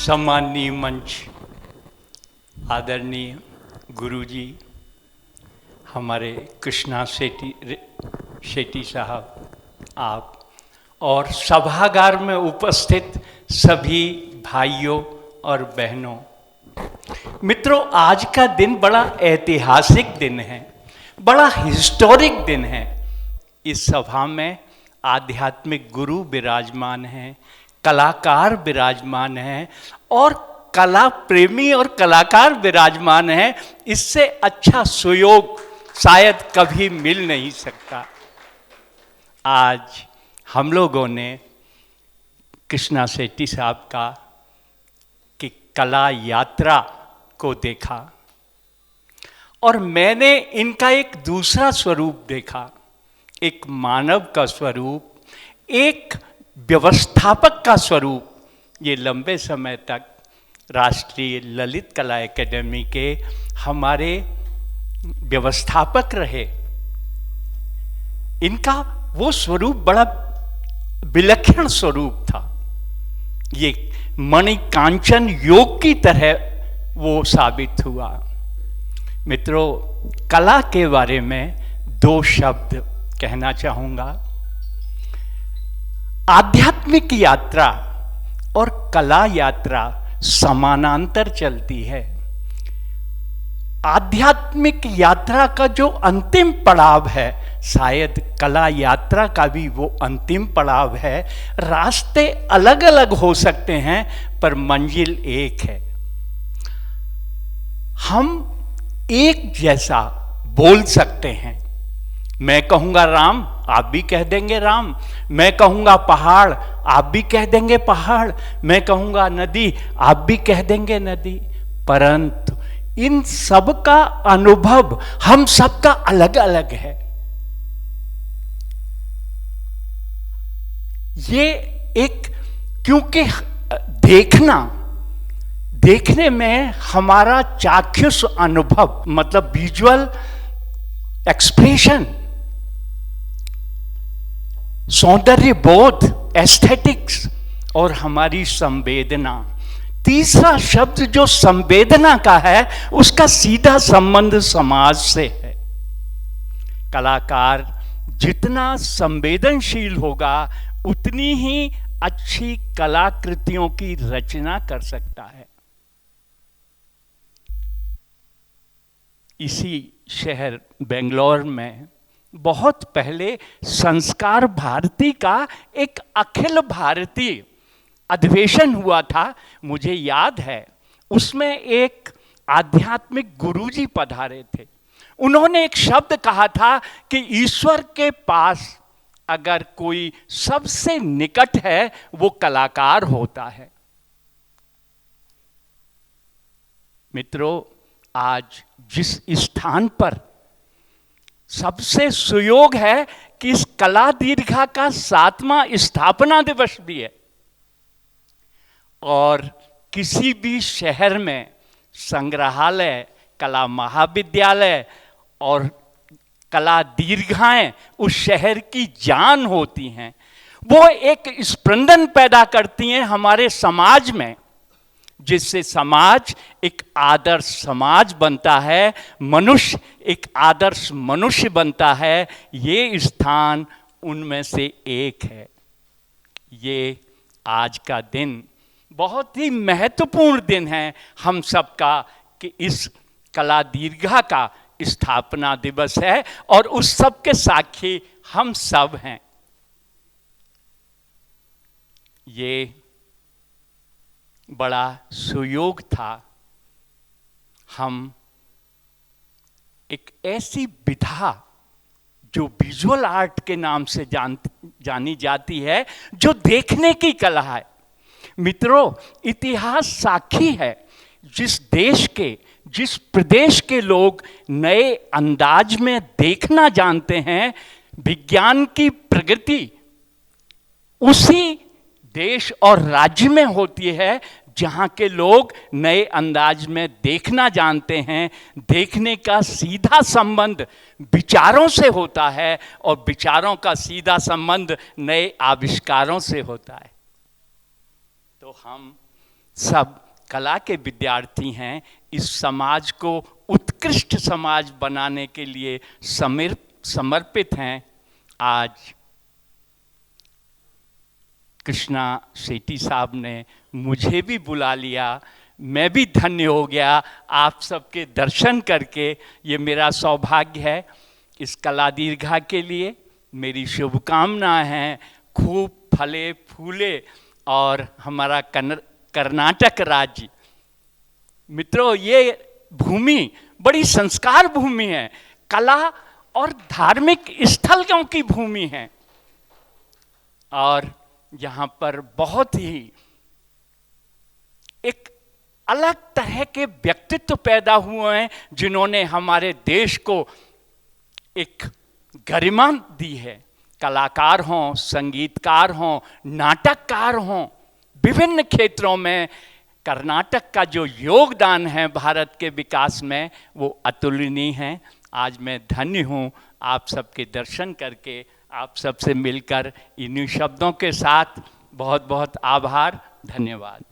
सम्माननीय मंच, आदरणीय गुरुजी, हमारे कृष्णा शेट्टी साहब, आप और सभागार में उपस्थित सभी भाइयों और बहनों, मित्रों, आज का दिन बड़ा ऐतिहासिक दिन है, बड़ा हिस्टोरिक दिन है। इस सभा में आध्यात्मिक गुरु विराजमान हैं, कलाकार विराजमान हैं और कला प्रेमी और कलाकार विराजमान हैं। इससे अच्छा सुयोग शायद कभी मिल नहीं सकता। आज हम लोगों ने कृष्णा शेट्टी साहब का कि कला यात्रा को देखा और मैंने इनका एक दूसरा स्वरूप देखा, एक मानव का स्वरूप, एक व्यवस्थापक का स्वरूप। ये लंबे समय तक राष्ट्रीय ललित कला एकेडमी के हमारे व्यवस्थापक रहे। इनका वो स्वरूप बड़ा विलक्षण स्वरूप था। ये मणिकांचन योग की तरह वो साबित हुआ। मित्रों, कला के बारे में दो शब्द कहना चाहूँगा। आध्यात्मिक यात्रा और कला यात्रा समानांतर चलती है। आध्यात्मिक यात्रा का जो अंतिम पड़ाव है, शायद कला यात्रा का भी वो अंतिम पड़ाव है। रास्ते अलग अलग हो सकते हैं पर मंजिल एक है। हम एक जैसा बोल सकते हैं। मैं कहूँगा राम, आप भी कह देंगे राम। मैं कहूँगा पहाड़, आप भी कह देंगे पहाड़। मैं कहूँगा नदी, आप भी कह देंगे नदी। परंतु इन सब का अनुभव हम सबका अलग अलग है। ये एक, क्योंकि देखने में हमारा चाक्षुष अनुभव, मतलब विजुअल एक्सप्रेशन, सौंदर्य बोध, एस्थेटिक्स और हमारी संवेदना। तीसरा शब्द जो संवेदना का है, उसका सीधा संबंध समाज से है। कलाकार जितना संवेदनशील होगा उतनी ही अच्छी कलाकृतियों की रचना कर सकता है। इसी शहर बेंगलोर में बहुत पहले संस्कार भारती का एक अखिल भारतीय अधिवेशन हुआ था, मुझे याद है। उसमें एक आध्यात्मिक गुरुजी पधारे थे। उन्होंने एक शब्द कहा था कि ईश्वर के पास अगर कोई सबसे निकट है वो कलाकार होता है। मित्रों, आज जिस स्थान पर सबसे सुयोग है कि इस कला दीर्घा का 7वां स्थापना दिवस भी है और किसी भी शहर में संग्रहालय, कला महाविद्यालय और कला दीर्घाएं उस शहर की जान होती हैं। वो एक स्पंदन पैदा करती हैं हमारे समाज में, जिससे समाज एक आदर्श समाज बनता है, मनुष्य एक आदर्श मनुष्य बनता है। ये स्थान उनमें से एक है। ये आज का दिन बहुत ही महत्वपूर्ण दिन है हम सबका कि इस कला दीर्घा का स्थापना दिवस है और उस सब के साक्षी हम सब हैं। ये बड़ा सुयोग था। हम एक ऐसी विधा जो विजुअल आर्ट के नाम से जानी जाती है, जो देखने की कला है। मित्रों, इतिहास साक्षी है। जिस देश के, जिस प्रदेश के लोग नए अंदाज में देखना जानते हैं विज्ञान की प्रगति, उसी देश और राज्य में होती है जहाँ के लोग नए अंदाज में देखना जानते हैं। देखने का सीधा संबंध विचारों से होता है और विचारों का सीधा संबंध नए आविष्कारों से होता है। तो हम सब कला के विद्यार्थी हैं, इस समाज को उत्कृष्ट समाज बनाने के लिए समर्पित हैं। आज कृष्णा सेठी साहब ने मुझे भी बुला लिया, मैं भी धन्य हो गया आप सबके दर्शन करके। ये मेरा सौभाग्य है। इस कला दीर्घा के लिए मेरी शुभकामनाएं हैं, खूब फले फूले और हमारा कर्नाटक राज्य। मित्रों, ये भूमि बड़ी संस्कार भूमि है, कला और धार्मिक स्थलों की भूमि है, और यहाँ पर बहुत ही एक अलग तरह के व्यक्तित्व पैदा हुए हैं जिन्होंने हमारे देश को एक गरिमा दी है। कलाकार हों, संगीतकार हों, नाटककार हों, विभिन्न क्षेत्रों में कर्नाटक का जो योगदान है भारत के विकास में वो अतुलनीय है। आज मैं धन्य हूँ आप सबके दर्शन करके, आप सबसे मिलकर। इन्हीं शब्दों के साथ बहुत बहुत आभार, धन्यवाद।